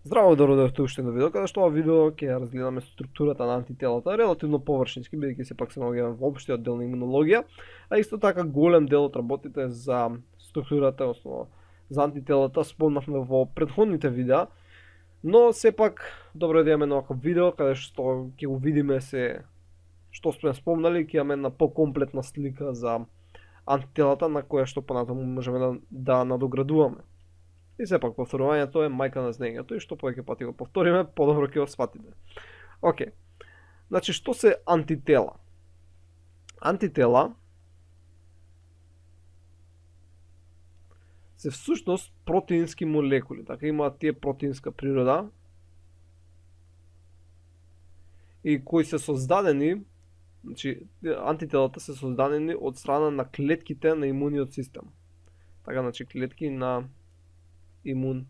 Здраво да родевте уште на видео, каде што ова видео ќе ја разгледаме структурата на антителата, релативно површински, бидејќи сепак се наоѓаме во општиот дел на имунологија, а исто така голем дел од работите за структурата, односно за антителата, спомнавме во претходните видеа, но сепак добро е да имаме едно вакво видео каде што ќе го видиме се што сме спомнали, ќе имаме една покомплетна слика за антителата на која што понатаму можеме да надоградуваме. И сепак повторувањето е мајка на знаењето и што повеќе пати го повториме, подобро ќе го сватиме. Океј. Значи, што се антитела? Антитела се всушност протеински молекули, така имаат тие протеинска природа и кои се создадени, значи антителата се создадени од страна на клетките на имуниот систем. Така, значи клетки на имун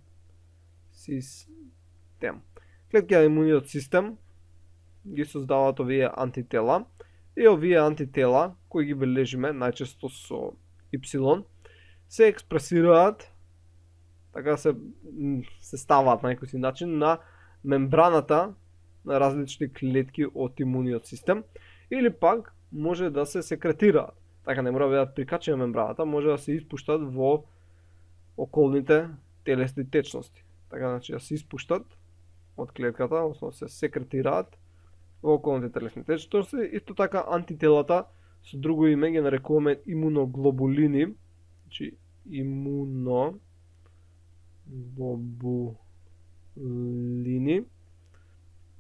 систем. Клетки на имуниот систем ги создаваат овие антитела и овие антитела кои ги бележиме најчесто со Y се експресираат, така се ставаат на некој начин на мембраната на различни клетки од имуниот систем или пак може да се секретираат. Така не мора да бидат прикачени на мембраната, може да се испуштат во околните телесни течности. Така, значи, да се испуштат од клетката, односно се секретираат во околните телесни течности. Исто така, антителата, со друго име ги нарекуваме имуноглобулини, значи, имуноглобулини,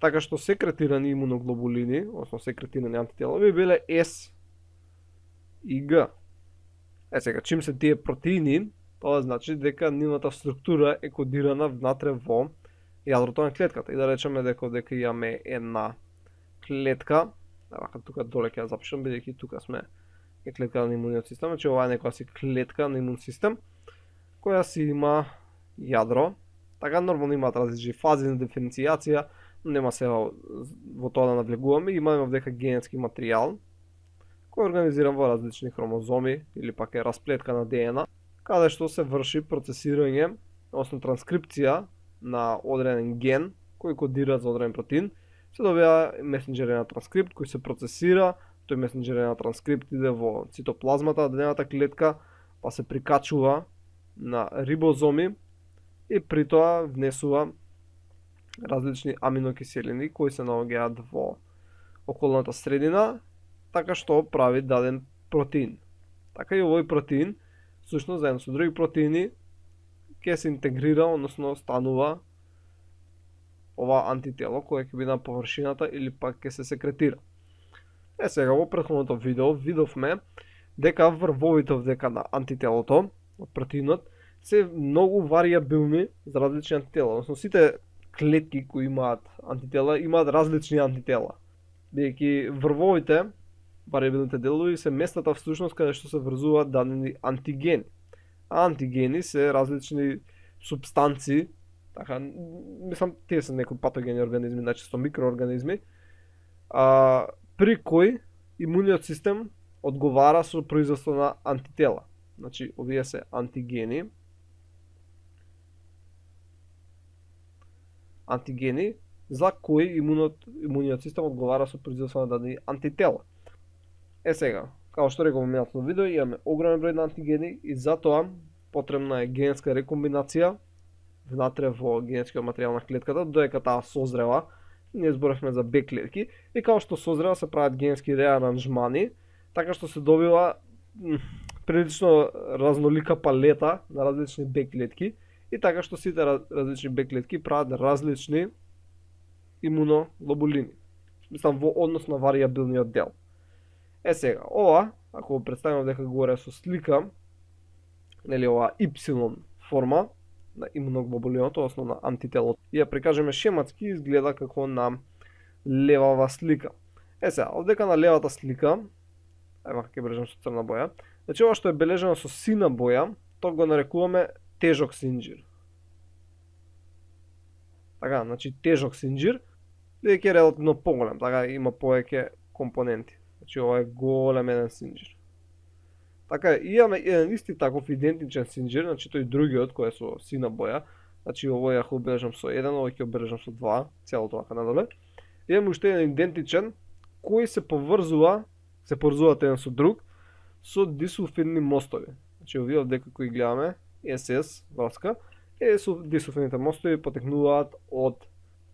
така што секретирани имуноглобулини, односно секретирани антитела, би биле S и G. Сега, чим се тие протеини, тоа значи дека нивната структура е кодирана внатре во јадрото на клетката. И да речеме дека имаме една клетка, вака тука доле ќе ја запишам, бидејќи тука сме е клетка на имуниот систем, значи ова е некоја си клетка на имун систем, која си има јадро. Така нормално имаат различни фази на диференцијација, нема се во тоа да навлегуваме, имаме дека генетски материјал кој е организиран во различни хромозоми или пак е расплетка на ДНА, каде што се врши процесирање, односно транскрипција на одреден ген кој кодира за одреден протеин, се добива месенџерен транскрипт кој се процесира, тој месенџерен транскрипт иде во цитоплазмата на дадената клетка, па се прикачува на рибозоми и при тоа внесува различни аминокиселини кои се наоѓаат во околната средина, така што прави даден протеин. Така и овој протеин всушност заедно со други протеини ќе се интегрира, односно станува ова антитело кое ќе биде на површината или пак ќе се секретира. Сега во претходното видео видовме дека врвовите дека на антителото од протеинот се многу варијабилни за различни антитела, односно сите клетки кои имаат антитела имаат различни антитела. Бидејќи врвовите варијабилните делови се местата всушност каде што се врзуваат дадени антигени. А антигени се различни супстанции, така, мислам, тие се некои патогени организми, најчесто микроорганизми, при кои имуниот систем одговара со производство на антитела. Значи, овие се антигени, за кои имуниот систем одговара со производство на дадени антитела. Сега, како што реков во минатото видео, имаме огромен број на антигени и затоа потребна е генетска рекомбинација внатре во генетскиот материјал на клетката, додека таа созрева. Ние зборевме за Б клетки и како што созрева се прават генетски реаранжмани, така што се добива прилично разнолика палета на различни Б клетки и така што сите различни Б клетки прават различни имуноглобулини. Мислам во однос на варијабилниот дел. Сега, ова, ако го представим дека горе со слика, нели ова Y форма на имуноглобулинот, односно на антителот, и ја прикажеме шематски, изгледа како на левава слика. Сега, овдека на левата слика, ќе бележам со црна боја, значи ова што е бележено со сина боја, тоа го нарекуваме тежок синџир. Така, значи тежок синџир, бидејќи е релативно поголем, така има повеќе компоненти. Значи ова е голем еден синџир. Така, имаме еден исти таков идентичен синџир, значи тој другиот кој е со сина боја, Значи овој ја обележам со 1, овој ќе обележам со 2, целото вака надоле. Имаме уште еден идентичен кој се поврзуваат еден со друг со дисулфидни мостови. Значи овие овдека кои гледаме SS врска дисулфидните мостови потекнуваат од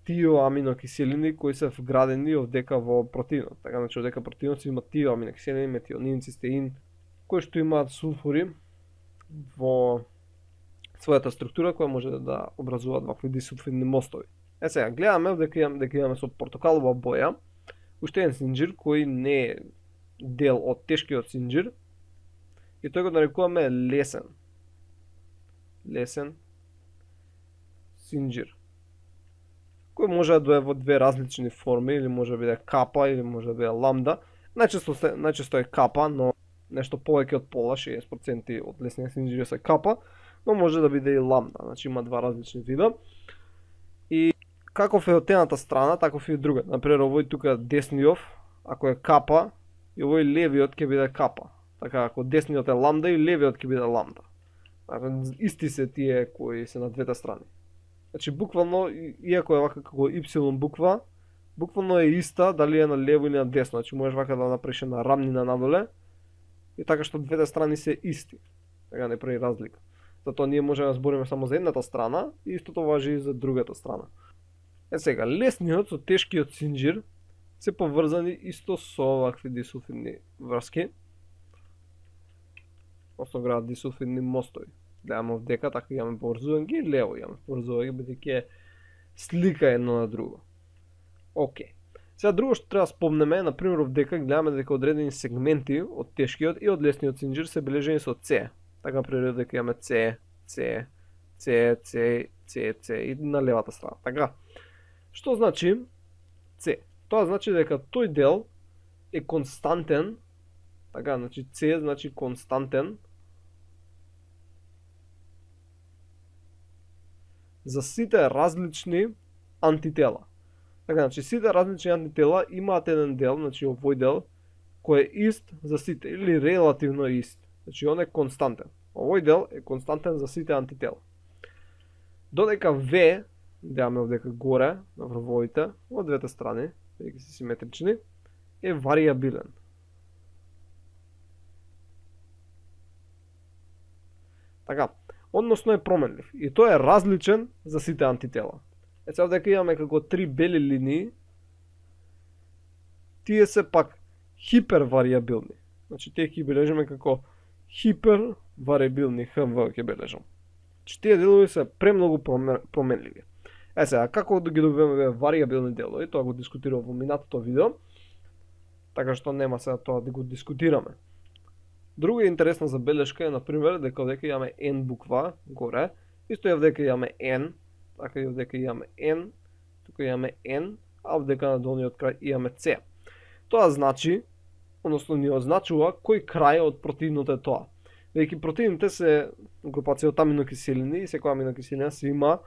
тиоаминокиселини кои се вградени овдека во протеинот. Така значи овдека протеинот има тиоаминокиселини, метионин, цистеин, кои што имаат сулфури во својата структура која може да образуваат вакви дисулфидни мостови. Сега гледаме дека имаме со портокалова боја уште еден синџир кој не е дел од тешкиот синџир и тој го нарекуваме лесен синџир, кој може да дое во две различни форми, или може да биде капа, или може да биде ламда. Најчесто е капа, но нешто повеќе од пола, 60% од лесниот синџир се капа, но може да биде и ламда, значи има два различни вида. И каков е од едната страна, таков и од друга. Например, овој тука десниот, ако е капа, и овој левиот ќе биде капа. Така, ако десниот е ламда, и левиот ќе биде ламда. Исти се тие кои се на двете страни. Значи, буквално, иако е вака како Y буква, буквално е иста дали е на лево или на десно. Значи, можеш вака да направиш на рамнина надоле, и така што двете страни се исти. Така не прави разлика. Затоа ние можеме да збориме само за едната страна, и истото важи и за другата страна. Сега, лесниот со тешкиот синџир се поврзани исто со вакви дисулфидни врски. Осно граат дисулфидни мостови. Гледаме овдека, така имаме поврзување и лево имаме поврзување, бидејќи е слика едно на друго. Океј. Сега друго што треба да спомнеме, например овдека гледаме дека одредени сегменти од тешкиот и од лесниот синџир се бележени со C. Така например дека имаме C и на левата страна. Така. Што значи C? Тоа значи дека тој дел е константен. Така, значи C значи константен за сите различни антитела. Така, значи сите различни антитела имаат еден дел, значи овој дел, кој е ист за сите, или релативно ист. Значи он е константен. Овој дел е константен за сите антитела. Додека V, гледаме овдека горе, на врвовите, од двете страни, бидејќи се симетрични, е варијабилен. Така, односно е променлив. И тој е различен за сите антитела. Сега овдека имаме како три бели линии, тие се пак хиперваријабилни. Значи тие ќе бележиме како хиперваријабилни, ХВ ќе бележам. Значи тие делови се премногу променливи. Сега, како да ги добиваме варијабилни делови, тоа го дискутирав во минатото видео, така што нема сега тоа да го дискутираме. Друга интересна забелешка е, например, дека овдека имаме N буква горе, исто е овдека имаме N, така и овдека имаме N, тука имаме N, а овдека на долниот крај имаме C. Тоа значи, односно ни означува кој крај од протеинот е тоа. Бидејќи протеините се групација од аминокиселини и секоја аминокиселина се има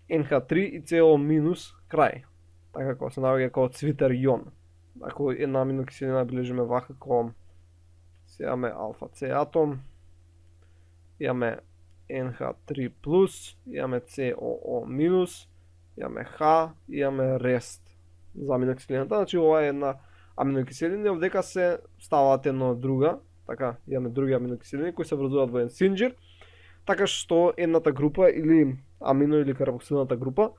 NH3 и CO минус крај. Така како се наоѓа како цвитер јон. Ако една аминокиселина бележиме вака како се имаме алфа С атом, имаме NH3+, имаме COO-, имаме H, имаме REST за аминокиселината. Значи ова е една аминокиселина, овдека се ставаат една од друга, така имаме други аминокиселини кои се врзуваат во еден синџир, така што едната група или амино или карбоксилната група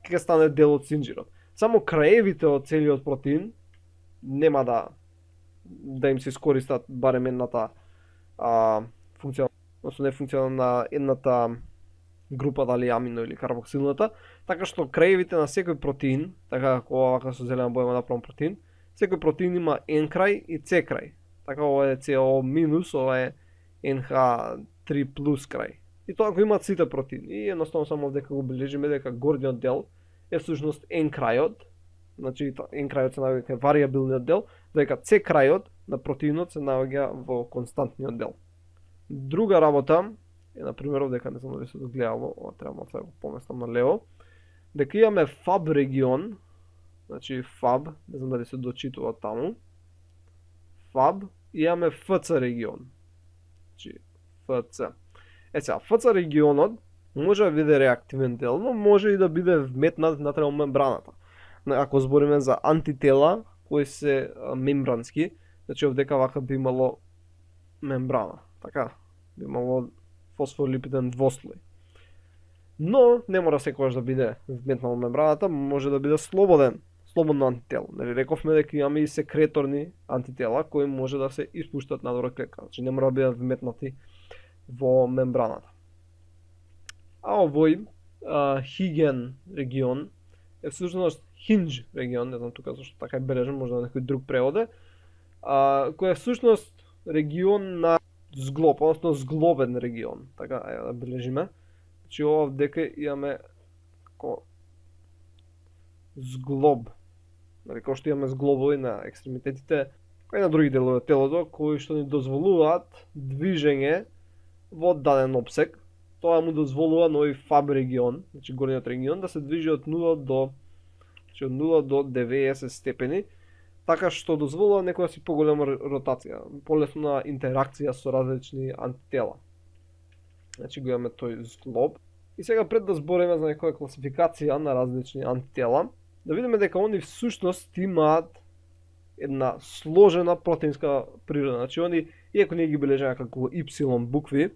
ќе стане дел од синџирот. Само краевите од целиот протеин нема да им се искористат барем едната функција, односно не функција на едната група, дали амино или карбоксилната, така што краевите на секој протеин, така како овака со зелена боја направен протеин, секој протеин има N крај и C крај. Така ова е CO-, ова е NH3+ крај. И тоа го имаат сите протеини. И едноставно само дека го бележиме дека горниот дел е всушност N крајот, значи N крајот се наоѓа кај варијабилниот дел, дека C крајот на протеинот се наоѓа во константниот дел. Друга работа е, например, овдека не знам дали се догледало, ова треба да го поместам на лево, дека имаме FAB регион, значи FAB, не знам дали се дочитува таму, FAB, и имаме FC регион, значи FC. Сега, FC регионот Може да биде реактивен дел, но може и да биде вметнат внатре во мембраната. Ако збориме за антитела кои се мембрански, значи овдека вака би имало мембрана, така, би имало фосфолипиден двослој. Но не мора секогаш да биде вметнат во мембраната, може да биде слободно антитело. Нели рековме дека имаме и секреторни антитела кои може да се испуштат надвор од клетка, значи не мора да бидат вметнати во мембраната. А овој Хиген регион е всушност Хиндж регион, не знам тука зашто така е бележен, може да некој друг преводе, кој е всушност регион на зглоб, односно зглобен регион. Така, ајде да бележиме. Значи ова дека имаме зглоб. Нали, како што имаме зглобови на екстремитетите, кои на други делови од телото, кои што ни дозволуваат движење во даден опсек. Тоа му дозволува на овој ФАБ регион, значи горниот регион, да се движи од 0 до 90 степени, така што дозволува некоја си поголема ротација, полесна интеракција со различни антитела. Значи го имаме тој зглоб. И сега пред да збориме за некоја класификација на различни антитела, да видиме дека они всушност имаат една сложена протеинска природа. Значи они, иако ние ги бележиме како Y букви,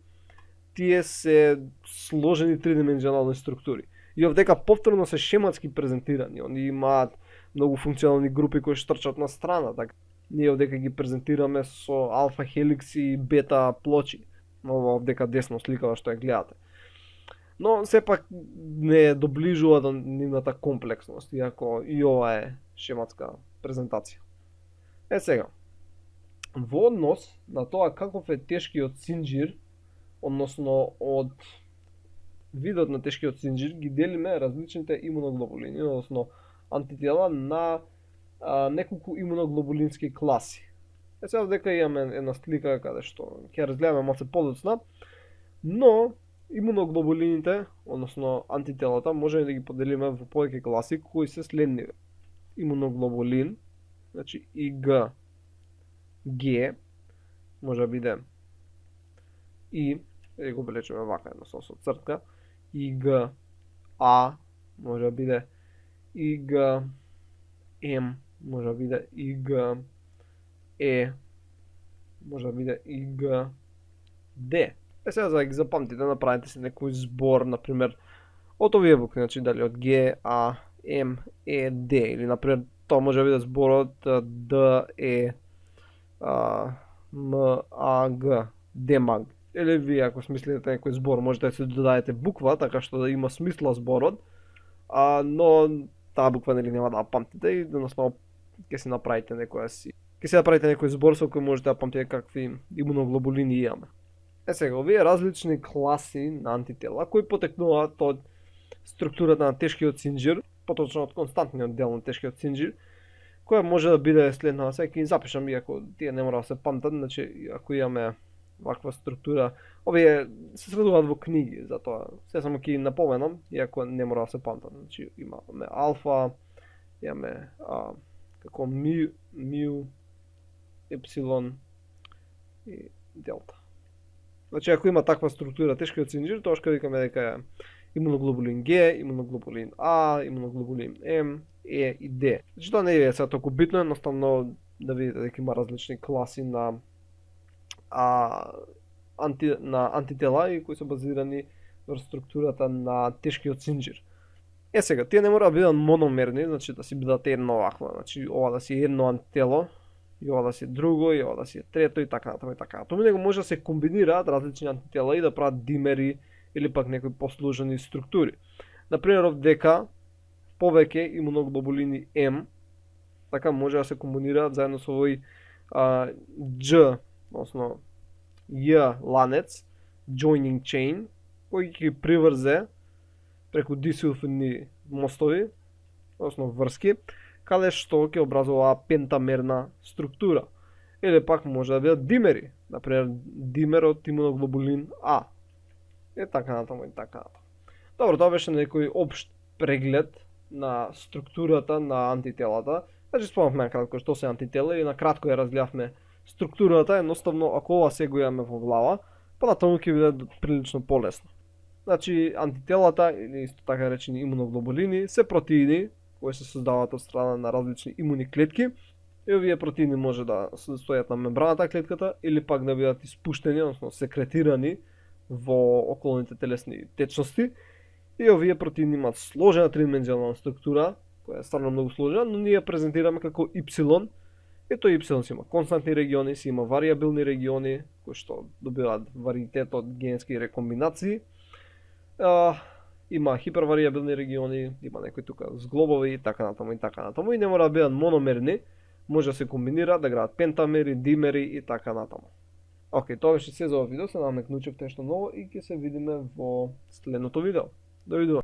тие се сложени тридимензионални структури. И овдека повторно се шематски презентирани. Они имаат многу функционални групи кои штрчат на страна, така. Ние овдека ги презентираме со алфа хеликси и бета плочи. Ова овдека десно сликава што ја гледате. Но сепак не доближува до нивната комплексност, иако и ова е шематска презентација. Сега, во однос на тоа каков е тешкиот синџир, односно од видот на тешкиот синџир, ги делиме различните имуноглобулини, односно антитела на неколку имуноглобулински класи. Сега дека имаме една слика каде што ќе разгледаме малце подоцна, но имуноглобулините, односно антителата, можеме да ги поделиме во повеќе класи кои се следниви. Имуноглобулин, значи ИГ, Г, може да биде И, го белечеме вака едно со цртка, ИГ, А, може да биде ИГ, М, може да биде ИГ, Е, може да биде ИГ, Д. Сега за да ги запамтите, направите си некој збор, например, од овие букви, значи дали од Г, А, М, Е, Д, или например тоа може да биде зборот Д, Е, М, А, Г, Демаг. Или вие ако смислите некој збор, можете да се додадете буква, така што да има смисла зборот, но таа буква нели нема да ја памтите и едноставно ќе си направите некој збор со кој можете да памтите какви имуноглобулини имаме. Сега, овие различни класи на антитела кои потекнуваат од структурата на тешкиот синџир, поточно од константниот дел на тешкиот синџир, која може да биде следната. Сега ќе ги запишам, иако тие не мора да се памтат, значи ако имаме ваква структура, овие се сведуваат во книги, затоа се само ќе напоменам, иако не мора да се памтат. Значи имаме алфа, имаме како миу, епсилон и делта. Значи ако има таква структура тешкиот синџир, тоа што викаме дека е имуноглобулин Г, имуноглобулин А, имуноглобулин М, Е и Д. Значи тоа не е сега толку битно, едноставно да видите дека има различни класи на антитела и кои се базирани врз структурата на тешкиот синџир. Сега, тие не мора да бидат мономерни, значи да си бидат едно вакво, значи ова да си едно антитело, и ова да си друго, и ова да си трето и така натаму и така натаму. Него може да се комбинираат различни антитела и да прават димери или пак некои посложени структури. Например, овдека повеќе имуноглобулини М, така може да се комбинираат заедно со овој Дж, односно Ј ланец, joining chain, кој ќе приврзе преку дисулфидни мостови, односно врски, каде што ќе образува пентамерна структура. Или пак може да бидат димери, например димер од имуноглобулин А. И така натаму и така натаму. Добро, тоа беше некој општ преглед на структурата на антителата. Значи спомнавме кратко што се антитела и на кратко ја разгледавме структурата, едноставно ако ова се го имаме во глава, понатаму ќе биде прилично полесно. Значи, антителата, или исто така речени имуноглобулини, се протеини кои се создаваат од страна на различни имуни клетки. И овие протеини може да стојат на мембраната клетката или пак да бидат испуштени, односно секретирани во околните телесни течности. И овие протеини имаат сложена тримензионална структура, која е стварно многу сложена, но ние ја презентираме како Y. И тој Y си има константни региони, си има вариабилни региони, кои што добиваат вариетет од генски рекомбинации. Има хипервариабилни региони, има некои тука зглобови и така натаму и така натаму. И не мора да бидат мономерни, може да се комбинира, да граат пентамери, димери и така натаму. Океј, тоа беше се за овој видео, се надам дека научивте нешто ново и ќе се видиме во следното видео. Довидување.